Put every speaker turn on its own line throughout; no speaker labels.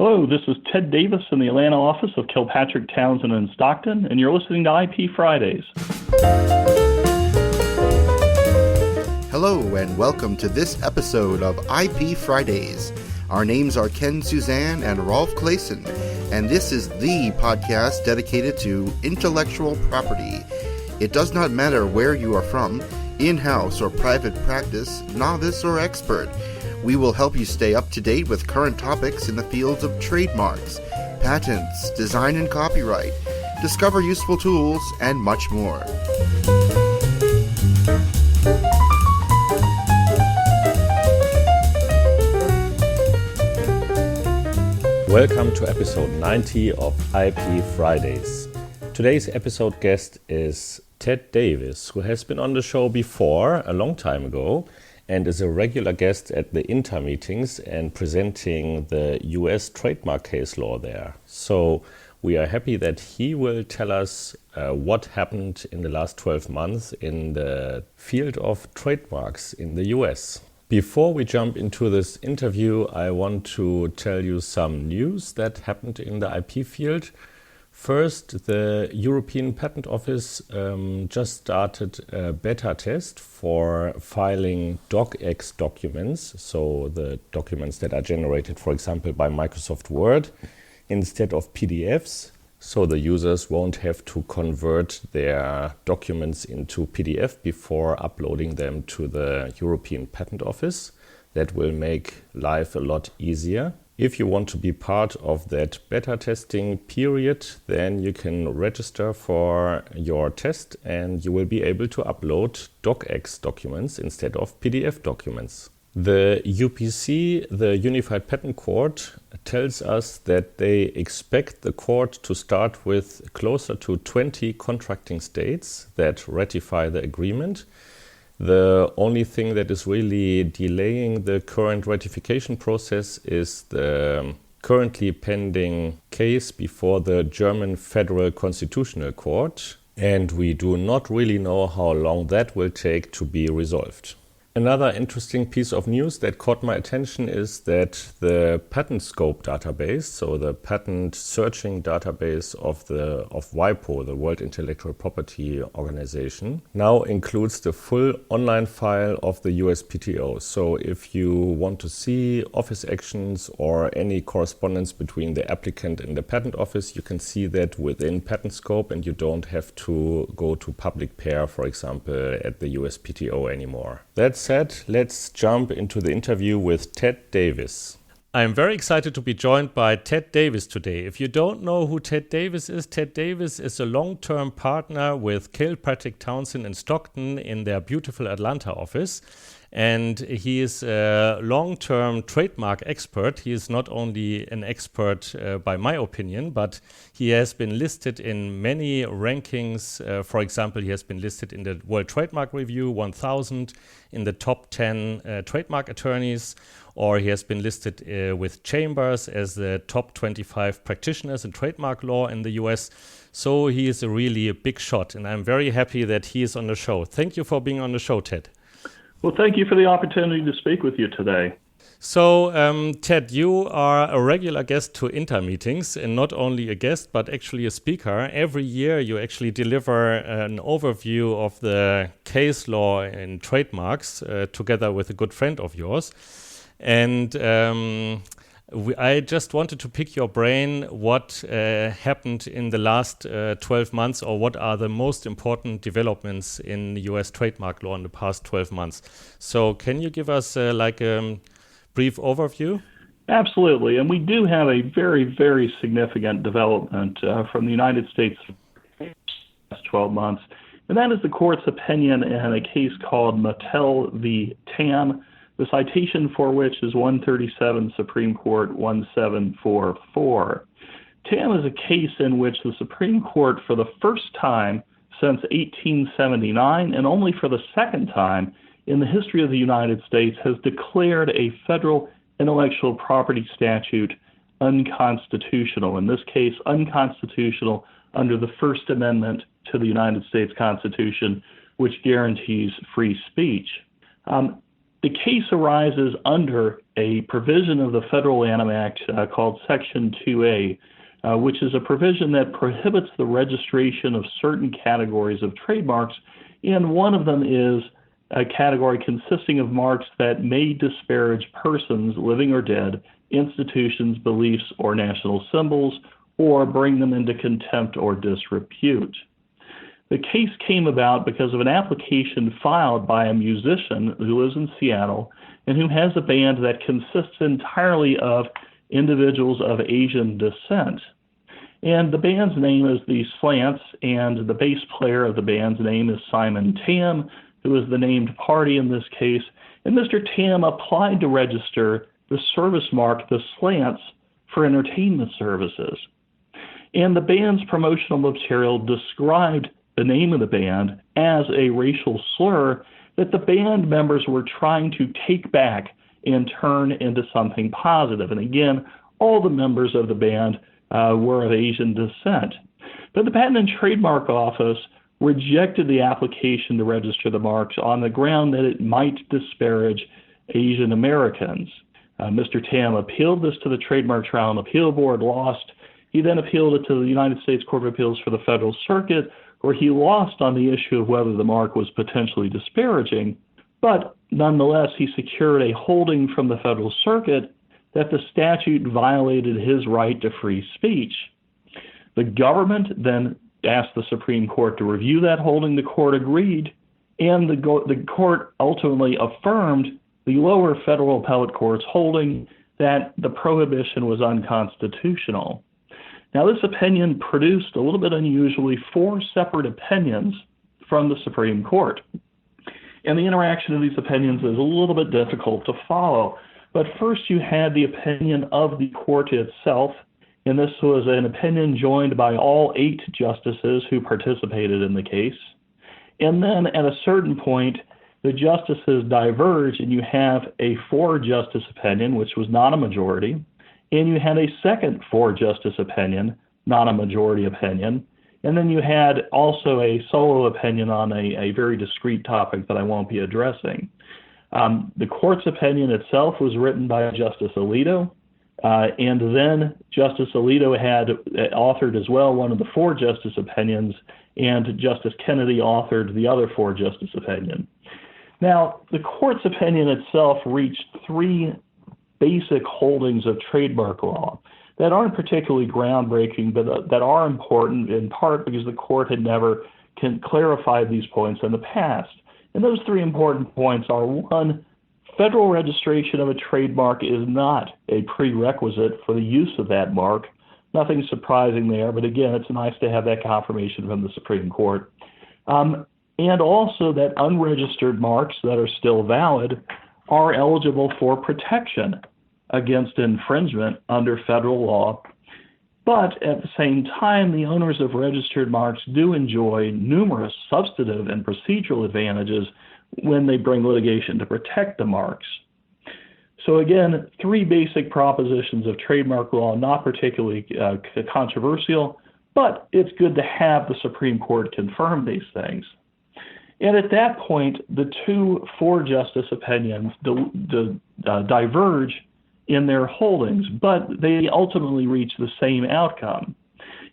Hello, this is Ted Davis in the Atlanta office of Kilpatrick, Townsend, and Stockton, and you're listening to IP Fridays.
Hello, and welcome to this episode of IP Fridays. Our names are Ken Suzanne and Rolf Claessen, and this is the podcast dedicated to intellectual property. It does not matter where you are from, in-house or private practice, novice or expert. We will help you stay up to date with current topics in the fields of trademarks, patents, design and copyright, discover useful tools, and much more.
Welcome to episode 90 of IP Fridays. Today's episode guest is Ted Davis, who has been on the show before, a long time ago, and is a regular guest at the INTA meetings and presenting the US trademark case law there. So we are happy that he will tell us what happened in the last 12 months in the field of trademarks in the US. Before we jump into this interview, I want to tell you some news that happened in the IP field. First, the European Patent Office just started a beta test for filing DOCX documents, so the documents that are generated, for example, by Microsoft Word, instead of PDFs, so the users won't have to convert their documents into PDF before uploading them to the European Patent Office. That will make life a lot easier. If you want to be part of that beta testing period, then you can register for your test and you will be able to upload DOCX documents instead of PDF documents. The UPC, the Unified Patent Court, tells us that they expect the court to start with closer to 20 contracting states that ratify the agreement. The only thing that is really delaying the current ratification process is the currently pending case before the German Federal Constitutional Court, and we do not really know how long that will take to be resolved. Another interesting piece of news that caught my attention is that the patent scope database, so the patent searching database of WIPO, the World Intellectual Property Organization, now includes the full online file of the USPTO. So if you want to see office actions or any correspondence between the applicant and the patent office, you can see that within patent scope and you don't have to go to public pair, for example, at the USPTO anymore. That said, let's jump into the interview with Ted Davis. I'm very excited to be joined by Ted Davis today. If you don't know who Ted Davis is a long-term partner with Kilpatrick, Townsend, and Stockton in their beautiful Atlanta office. And he is a long-term trademark expert. He is not only an expert by my opinion, but he has been listed in many rankings. For example, he has been listed in the World Trademark Review 1000 in the top 10 trademark attorneys, or he has been listed with Chambers as the top 25 practitioners in trademark law in the US. So he is really a big shot, and I'm very happy that he is on the show. Thank you for being on the show, Ted.
Well, thank you for the opportunity to speak with you today.
So, Ted, you are a regular guest to INTA meetings, and not only a guest, but actually a speaker. Every year you actually deliver an overview of the case law in trademarks together with a good friend of yours. And I just wanted to pick your brain what happened in the last 12 months, or what are the most important developments in US trademark law in the past 12 months. So can you give us a brief overview?
Absolutely. And we do have a very, very significant development from the United States in the last 12 months. And that is the court's opinion in a case called Mattel v. Tam, the citation for which is 137 Supreme Court 1744. Tam is a case in which the Supreme Court, for the first time since 1879, and only for the second time in the history of the United States, has declared a federal intellectual property statute unconstitutional. In this case, unconstitutional under the First Amendment to the United States Constitution, which guarantees free speech. The case arises under a provision of the Federal Lanham Act called Section 2A, which is a provision that prohibits the registration of certain categories of trademarks, and one of them is a category consisting of marks that may disparage persons, living or dead, institutions, beliefs, or national symbols, or bring them into contempt or disrepute. The case came about because of an application filed by a musician who lives in Seattle and who has a band that consists entirely of individuals of Asian descent. And the band's name is the Slants, and the bass player of the band's name is Simon Tam, who is the named party in this case. And Mr. Tam applied to register the service mark, the Slants, for entertainment services. And the band's promotional material described the name of the band as a racial slur that the band members were trying to take back and turn into something positive. And again, all the members of the band were of Asian descent. But the Patent and Trademark Office rejected the application to register the marks on the ground that it might disparage Asian Americans. Mr. Tam appealed this to the Trademark Trial and Appeal Board, lost. He then appealed it to the United States Court of Appeals for the Federal Circuit, where he lost on the issue of whether the mark was potentially disparaging. But nonetheless, he secured a holding from the Federal Circuit that the statute violated his right to free speech. The government then asked the Supreme Court to review that holding. The court agreed, and the court ultimately affirmed the lower federal appellate court's holding that the prohibition was unconstitutional. Now, this opinion produced a little bit unusually 4 separate opinions from the Supreme Court. And the interaction of these opinions is a little bit difficult to follow. But first you had the opinion of the court itself, and this was an opinion joined by all 8 justices who participated in the case. And then at a certain point, the justices diverged, and you have a 4-justice opinion, which was not a majority, and you had a second 4-justice opinion, not a majority opinion, and then you had also a solo opinion on a very discrete topic that I won't be addressing. The court's opinion itself was written by Justice Alito, and then Justice Alito had authored as well one of the 4-justice opinions, and Justice Kennedy authored the other 4-justice opinion. Now, the court's opinion itself reached 3 basic holdings of trademark law that aren't particularly groundbreaking, but that are important in part because the court had never clarified these points in the past. And those 3 important points are: 1, federal registration of a trademark is not a prerequisite for the use of that mark. Nothing surprising there, but again, it's nice to have that confirmation from the Supreme Court. And also that unregistered marks that are still valid are eligible for protection against infringement under federal law. But at the same time, the owners of registered marks do enjoy numerous substantive and procedural advantages when they bring litigation to protect the marks. So again, 3 basic propositions of trademark law, not particularly controversial, but it's good to have the Supreme Court confirm these things. And at that point, the 2 4-justice opinions diverge in their holdings, but they ultimately reach the same outcome.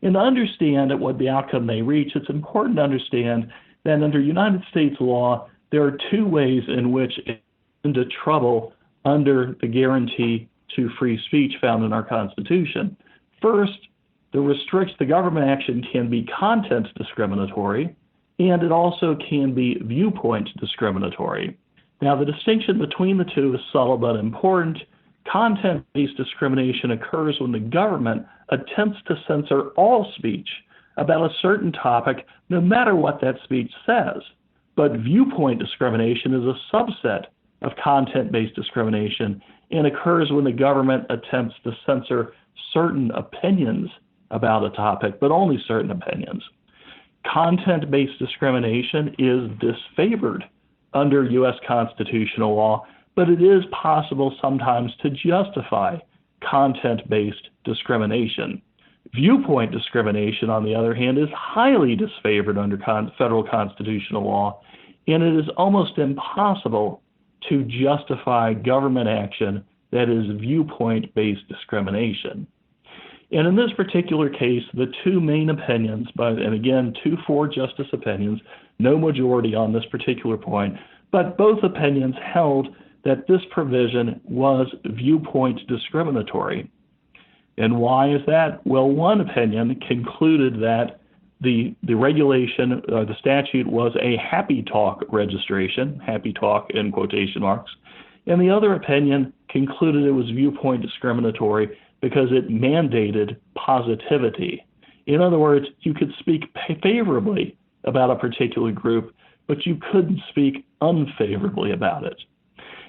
And to understand what the outcome they reach, it's important to understand that under United States law, there are 2 ways in which it's into trouble under the guarantee to free speech found in our Constitution. First, the government action can be content discriminatory, and it also can be viewpoint discriminatory. Now, the distinction between the 2 is subtle but important. Content-based discrimination occurs when the government attempts to censor all speech about a certain topic, no matter what that speech says. But viewpoint discrimination is a subset of content-based discrimination and occurs when the government attempts to censor certain opinions about a topic, but only certain opinions. Content-based discrimination is disfavored under U.S. constitutional law, but it is possible sometimes to justify content-based discrimination. Viewpoint discrimination, on the other hand, is highly disfavored under federal constitutional law, and it is almost impossible to justify government action that is viewpoint-based discrimination. And in this particular case, the two main opinions, and again, 2 4-justice opinions, no majority on this particular point, but both opinions held that this provision was viewpoint discriminatory. And why is that? Well, one opinion concluded that the regulation, the statute was a happy talk registration, happy talk in quotation marks, and the other opinion concluded it was viewpoint discriminatory because it mandated positivity. In other words, you could speak favorably about a particular group, but you couldn't speak unfavorably about it.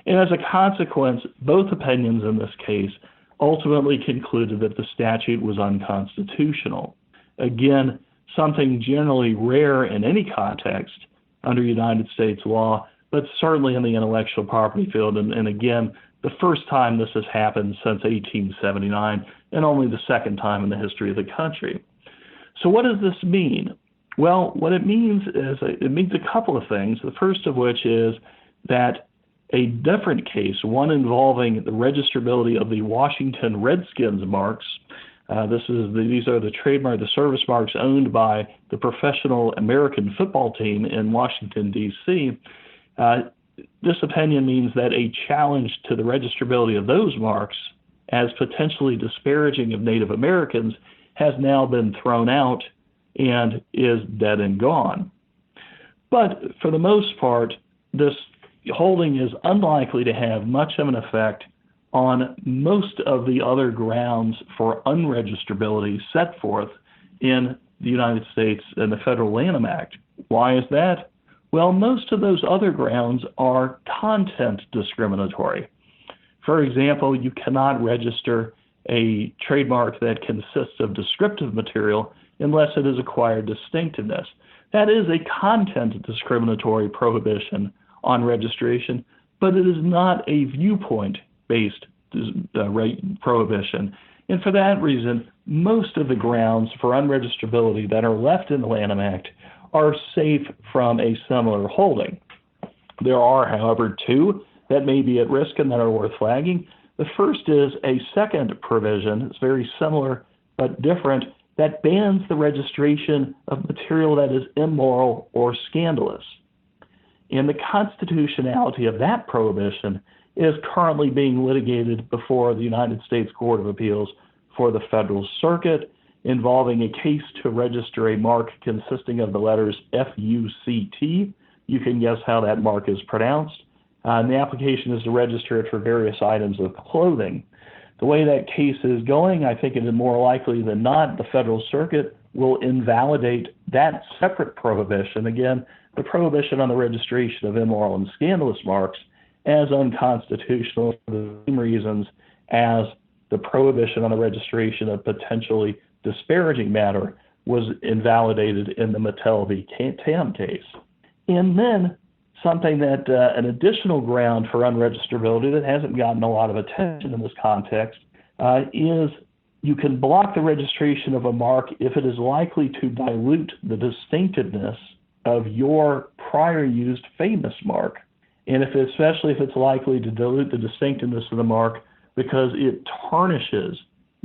And as a consequence, both opinions in this case ultimately concluded that the statute was unconstitutional. Again, something generally rare in any context under United States law, but certainly in the intellectual property field. And again, the first time this has happened since 1879, and only the second time in the history of the country. So what does this mean? Well, what it means is it means a couple of things. The first of which is that a different case, one involving the registrability of the Washington Redskins marks. These are the trademark, the service marks owned by the professional American football team in Washington, D.C. This opinion means that a challenge to the registrability of those marks as potentially disparaging of Native Americans has now been thrown out and is dead and gone. But for the most part, this holding is unlikely to have much of an effect on most of the other grounds for unregistrability set forth in the United States and the Federal Lanham Act. Why is that? Well, most of those other grounds are content discriminatory. For example, you cannot register a trademark that consists of descriptive material unless it has acquired distinctiveness. That is a content discriminatory prohibition on registration, but it is not a viewpoint-based prohibition. And for that reason, most of the grounds for unregistrability that are left in the Lanham Act are safe from a similar holding. There are, however, 2 that may be at risk and that are worth flagging. The first is a second provision. It's very similar but different, that bans the registration of material that is immoral or scandalous. And the constitutionality of that prohibition is currently being litigated before the United States Court of Appeals for the Federal Circuit, involving a case to register a mark consisting of the letters FUCT. You can guess how that mark is pronounced. And the application is to register it for various items of clothing. The way that case is going, I think it is more likely than not the Federal Circuit will invalidate that separate prohibition, again, the prohibition on the registration of immoral and scandalous marks, as unconstitutional for the same reasons as the prohibition on the registration of potentially disparaging matter was invalidated in the Mattel v. Tam case. And then something that an additional ground for unregistrability that hasn't gotten a lot of attention in this context is you can block the registration of a mark if it is likely to dilute the distinctiveness of your prior used famous mark, and especially if it's likely to dilute the distinctiveness of the mark because it tarnishes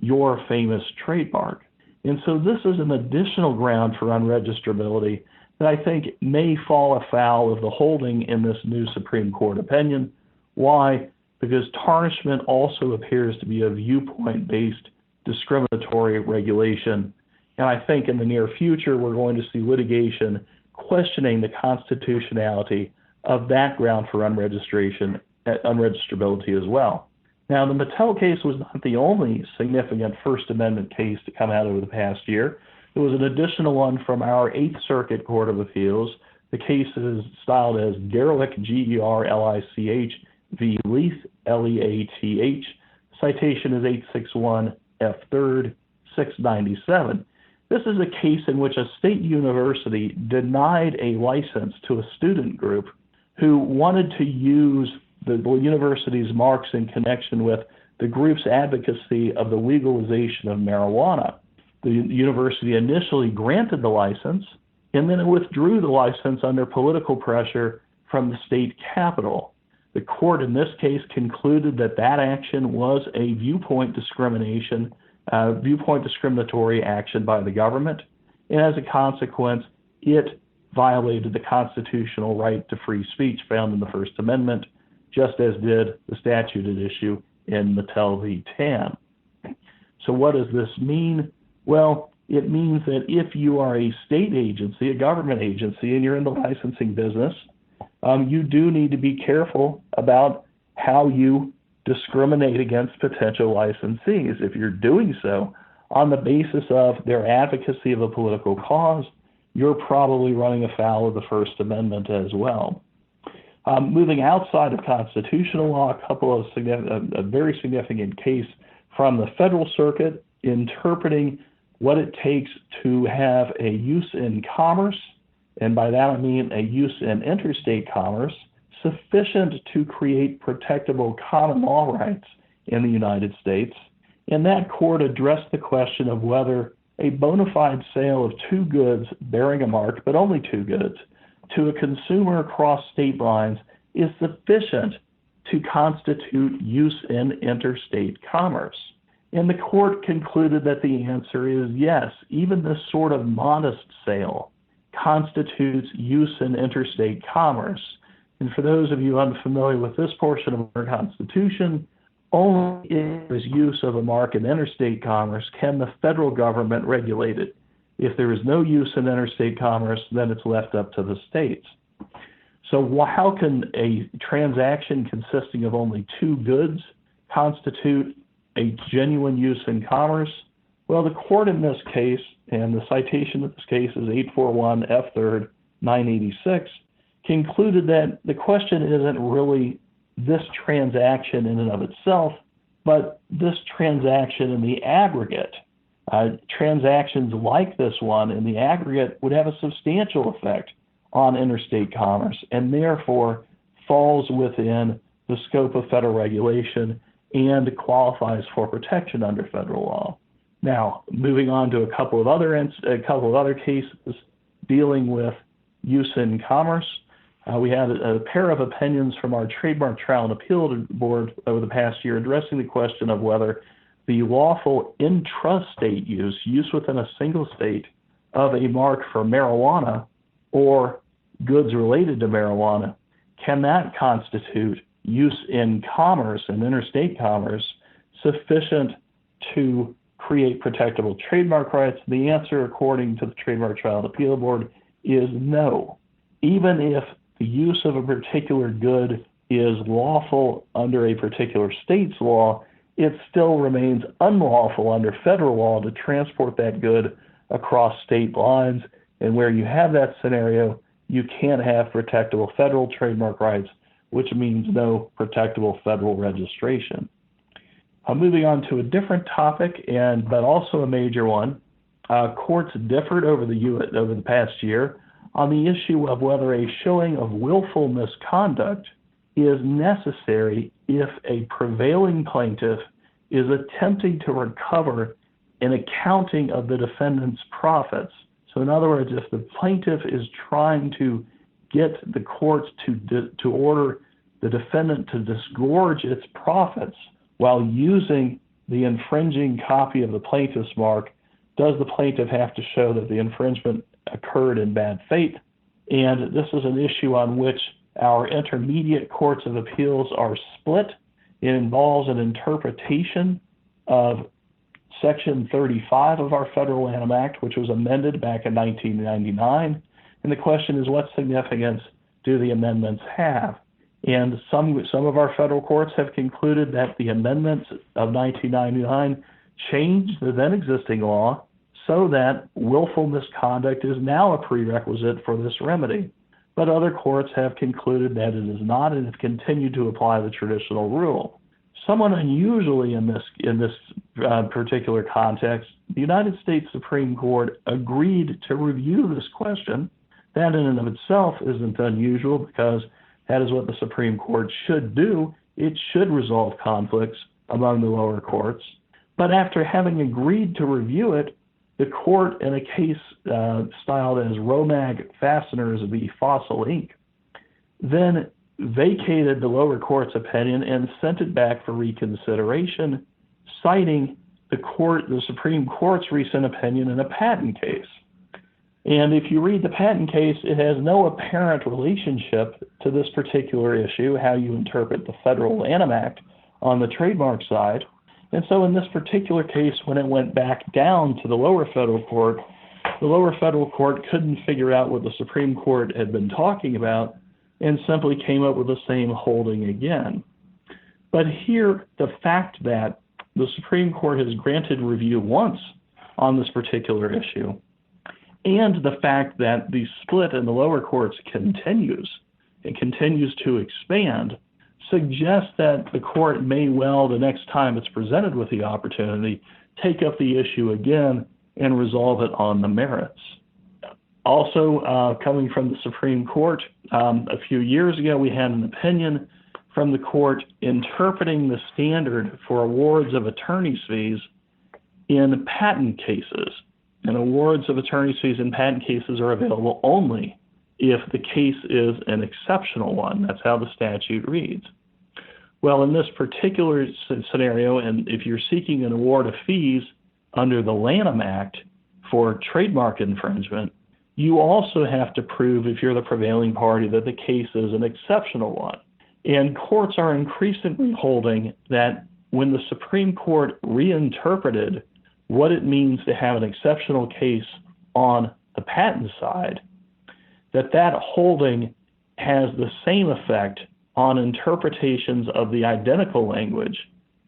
your famous trademark. And so this is an additional ground for unregistrability that I think may fall afoul of the holding in this new Supreme Court opinion. Why? Because tarnishment also appears to be a viewpoint-based discriminatory regulation. And I think in the near future, we're going to see litigation questioning the constitutionality of that ground for unregistrability as well. Now, the Mattel case was not the only significant First Amendment case to come out over the past year. There was an additional one from our 8th Circuit Court of Appeals. The case is styled as Gerlich, Gerlich v. Leath, Leath. Citation is 861 F. 3rd, 697. This is a case in which a state university denied a license to a student group who wanted to use the university's marks in connection with the group's advocacy of the legalization of marijuana. The university initially granted the license, and then it withdrew the license under political pressure from the state capitol. The court in this case concluded that that action was a viewpoint discriminatory action by the government, and as a consequence, it violated the constitutional right to free speech found in the First Amendment, just as did the statute at issue in Mattel v. Tan. So what does this mean? Well, it means that if you are a state agency, a government agency, and you're in the licensing business, you do need to be careful about how you discriminate against potential licensees. If you're doing so on the basis of their advocacy of a political cause, you're probably running afoul of the First Amendment as well. Moving outside of constitutional law, a very significant case from the Federal Circuit interpreting what it takes to have a use in commerce, and by that I mean a use in interstate commerce, sufficient to create protectable common law rights in the United States. And that court addressed the question of whether a bona fide sale of two goods bearing a mark, but only two goods, to a consumer across state lines is sufficient to constitute use in interstate commerce. And the court concluded that the answer is yes, even this sort of modest sale constitutes use in interstate commerce. And for those of you unfamiliar with this portion of our Constitution, only if there is use of a mark in interstate commerce can the federal government regulate it. If there is no use in interstate commerce, then it's left up to the states. So how can a transaction consisting of only two goods constitute a genuine use in commerce? Well, the court in this case, and the citation of this case is 841 F. 3rd 986, concluded that the question isn't really this transaction in and of itself, but this transaction in the aggregate. Transactions like this one in the aggregate would have a substantial effect on interstate commerce and therefore falls within the scope of federal regulation and qualifies for protection under federal law. Now, moving on to a couple of other cases dealing with use in commerce. We had a pair of opinions from our Trademark Trial and Appeal Board over the past year addressing the question of whether the lawful intrastate use within a single state of a mark for marijuana or goods related to marijuana, can that constitute use in commerce and interstate commerce sufficient to create protectable trademark rights? The answer, according to the Trademark Trial and Appeal Board, is no. Even if the use of a particular good is lawful under a particular state's law, it still remains unlawful under federal law to transport that good across state lines. And where you have that scenario, you can't have protectable federal trademark rights, which means no protectable federal registration. Moving on to a different topic, but also a major one, courts differed over the past year on the issue of whether a showing of willful misconduct is necessary if a prevailing plaintiff is attempting to recover an accounting of the defendant's profits. So in other words, if the plaintiff is trying to get the courts to order the defendant to disgorge its profits while using the infringing copy of the plaintiff's mark, does the plaintiff have to show that the infringement occurred in bad faith? And this is an issue on which our intermediate courts of appeals are split. It involves an interpretation of Section 35 of our Federal Lanham Act, which was amended back in 1999. And the question is, what significance do the amendments have? And some of our federal courts have concluded that the amendments of 1999 changed the then existing law so that willful misconduct is now a prerequisite for this remedy. But other courts have concluded that it is not and have continued to apply the traditional rule. Somewhat unusually in this particular context, the United States Supreme Court agreed to review this question. That in and of itself isn't unusual because that is what the Supreme Court should do. It should resolve conflicts among the lower courts. But after having agreed to review it, the court, in a case styled as Romag Fasteners v. Fossil Inc., then vacated the lower court's opinion and sent it back for reconsideration, citing the Supreme Court's recent opinion in a patent case. And if you read the patent case, it has no apparent relationship to this particular issue, how you interpret the Federal Lanham Act on the trademark side. And so in this particular case, when it went back down to the lower federal court couldn't figure out what the Supreme Court had been talking about and simply came up with the same holding again. But here, the fact that the Supreme Court has granted review once on this particular issue, and the fact that the split in the lower courts continues to expand, suggests that the court may well, the next time it's presented with the opportunity, take up the issue again and resolve it on the merits. Also, coming from the Supreme Court, a few years ago, we had an opinion from the court interpreting the standard for awards of attorney's fees in patent cases. And awards of attorney's fees in patent cases are available only if the case is an exceptional one. That's how the statute reads. Well, in this particular scenario, and if you're seeking an award of fees under the Lanham Act for trademark infringement, you also have to prove, if you're the prevailing party, that the case is an exceptional one. And courts are increasingly holding that when the Supreme Court reinterpreted what it means to have an exceptional case on the patent side, that holding has the same effect on interpretations of the identical language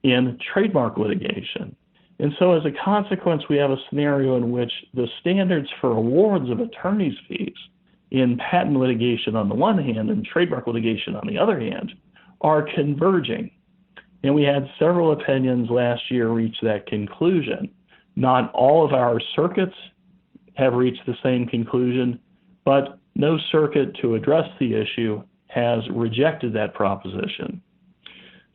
in trademark litigation. And so as a consequence, we have a scenario in which the standards for awards of attorney's fees in patent litigation on the one hand and trademark litigation on the other hand are converging. And we had several opinions last year reach that conclusion. Not all of our circuits have reached the same conclusion, but no circuit to address the issue has rejected that proposition.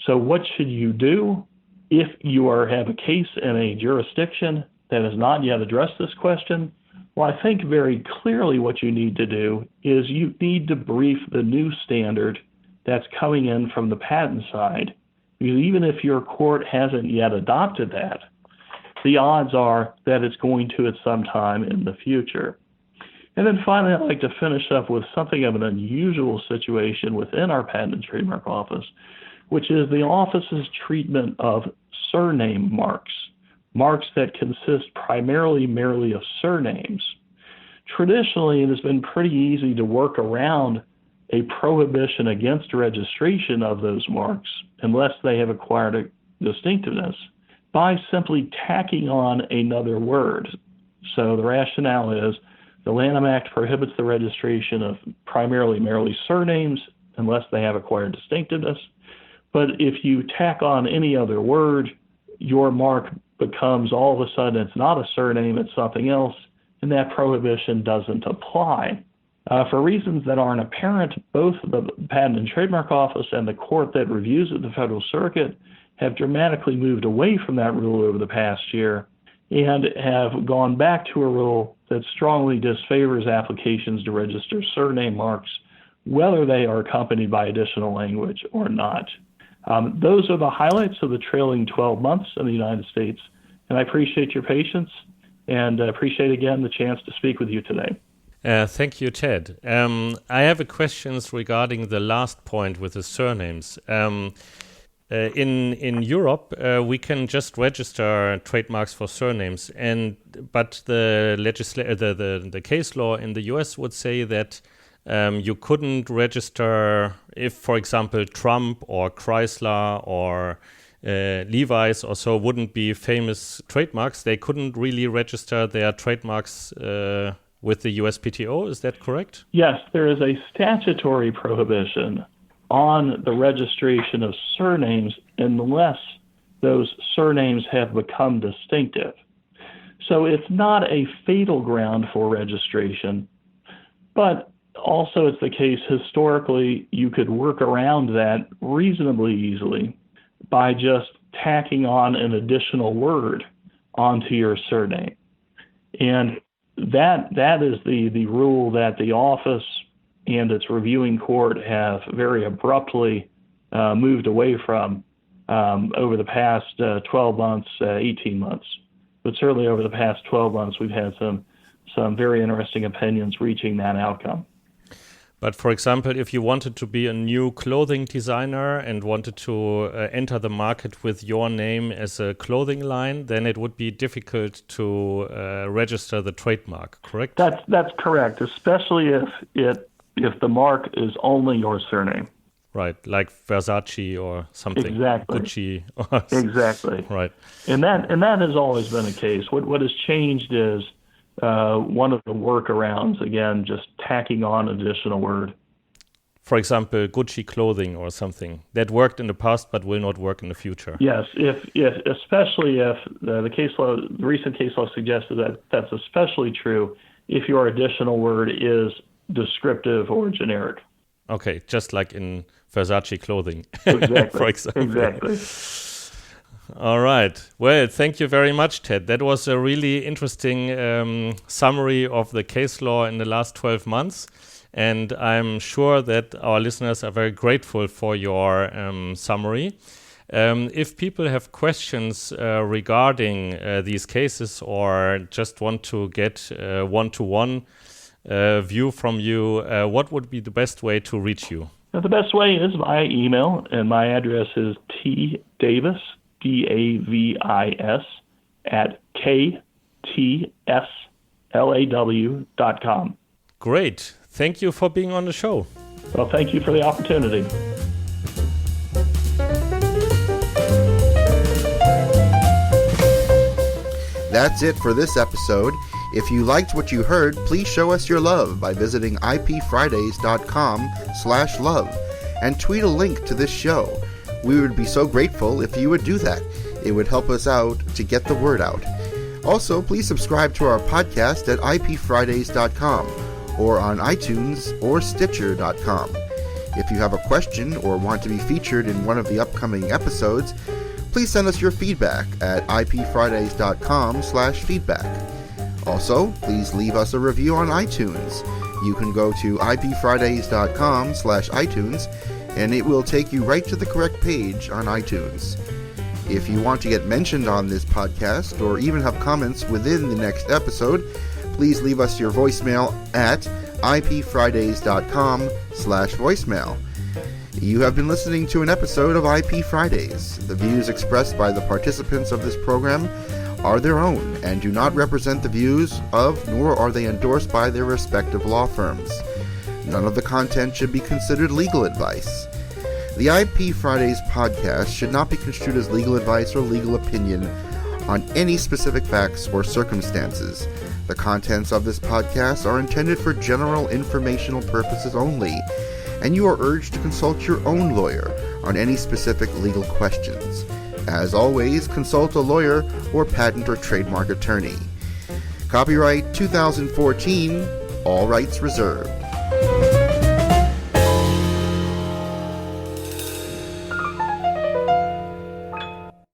So what should you do if you have a case in a jurisdiction that has not yet addressed this question? Well, I think very clearly what you need to do is you need to brief the new standard that's coming in from the patent side. Because even if your court hasn't yet adopted that, the odds are that it's going to at some time in the future. And then finally, I'd like to finish up with something of an unusual situation within our Patent and Trademark Office, which is the office's treatment of surname marks, marks that consist primarily merely of surnames. Traditionally, it has been pretty easy to work around a prohibition against registration of those marks unless they have acquired a distinctiveness by simply tacking on another word. So the rationale is the Lanham Act prohibits the registration of primarily merely surnames unless they have acquired distinctiveness. But if you tack on any other word, your mark becomes all of a sudden it's not a surname, it's something else, and that prohibition doesn't apply. For reasons that aren't apparent, both the Patent and Trademark Office and the court that reviews it, the Federal Circuit, have dramatically moved away from that rule over the past year and have gone back to a rule that strongly disfavors applications to register surname marks, whether they are accompanied by additional language or not. Those are the highlights of the trailing 12 months in the United States, and I appreciate your patience and appreciate again the chance to speak with you today.
Thank you, Ted. I have a questions regarding the last point with the surnames. In Europe, we can just register trademarks for surnames, but the case law in the US would say that you couldn't register if, for example, Trump or Chrysler or Levi's or so wouldn't be famous trademarks. They couldn't really register their trademarks with the USPTO. Is that correct?
Yes, there is a statutory prohibition on the registration of surnames unless those surnames have become distinctive. So it's not a fatal ground for registration, but also it's the case historically you could work around that reasonably easily by just tacking on an additional word onto your surname. And that is the rule that the office and its reviewing court have very abruptly moved away from over the past 12 months, 18 months. But certainly over the past 12 months, we've had some very interesting opinions reaching that outcome.
But for example, if you wanted to be a new clothing designer and wanted to enter the market with your name as a clothing line, then it would be difficult to register the trademark, correct?
That's correct, especially if the mark is only your surname.
Right, like Versace or something.
Exactly.
Gucci.
Exactly.
Right.
And that has always been the case. What has changed is one of the workarounds, again, just tacking on an additional word.
For example, Gucci clothing or something that worked in the past but will not work in the future.
Yes, especially if the recent case law suggested that that's especially true if your additional word is descriptive or generic.
Okay, just like in Versace clothing,
exactly.
for example.
Exactly.
All right. Well, thank you very much, Ted. That was a really interesting summary of the case law in the last 12 months. And I'm sure that our listeners are very grateful for your summary. If people have questions regarding these cases or just want to get one-to-one view from you, what would be the best way to reach you?
Now, the best way is via email, and my address is tdavis, DAVIS, at ktslaw.com.
Great. Thank you for being on the show.
Well, thank you for the opportunity.
That's it for this episode. If you liked what you heard, please show us your love by visiting ipfridays.com/love and tweet a link to this show. We would be so grateful if you would do that. It would help us out to get the word out. Also, please subscribe to our podcast at ipfridays.com or on iTunes or Stitcher.com. If you have a question or want to be featured in one of the upcoming episodes, please send us your feedback at ipfridays.com/feedback. Also, please leave us a review on iTunes. You can go to ipfridays.com/iTunes and it will take you right to the correct page on iTunes. If you want to get mentioned on this podcast or even have comments within the next episode, please leave us your voicemail at ipfridays.com/voicemail. You have been listening to an episode of IP Fridays. The views expressed by the participants of this program are their own and do not represent the views of, nor are they endorsed by their respective law firms. None of the content should be considered legal advice. The IP Fridays podcast should not be construed as legal advice or legal opinion on any specific facts or circumstances. The contents of this podcast are intended for general informational purposes only, and you are urged to consult your own lawyer on any specific legal questions. As always, consult a lawyer or patent or trademark attorney. Copyright 2014, all rights reserved.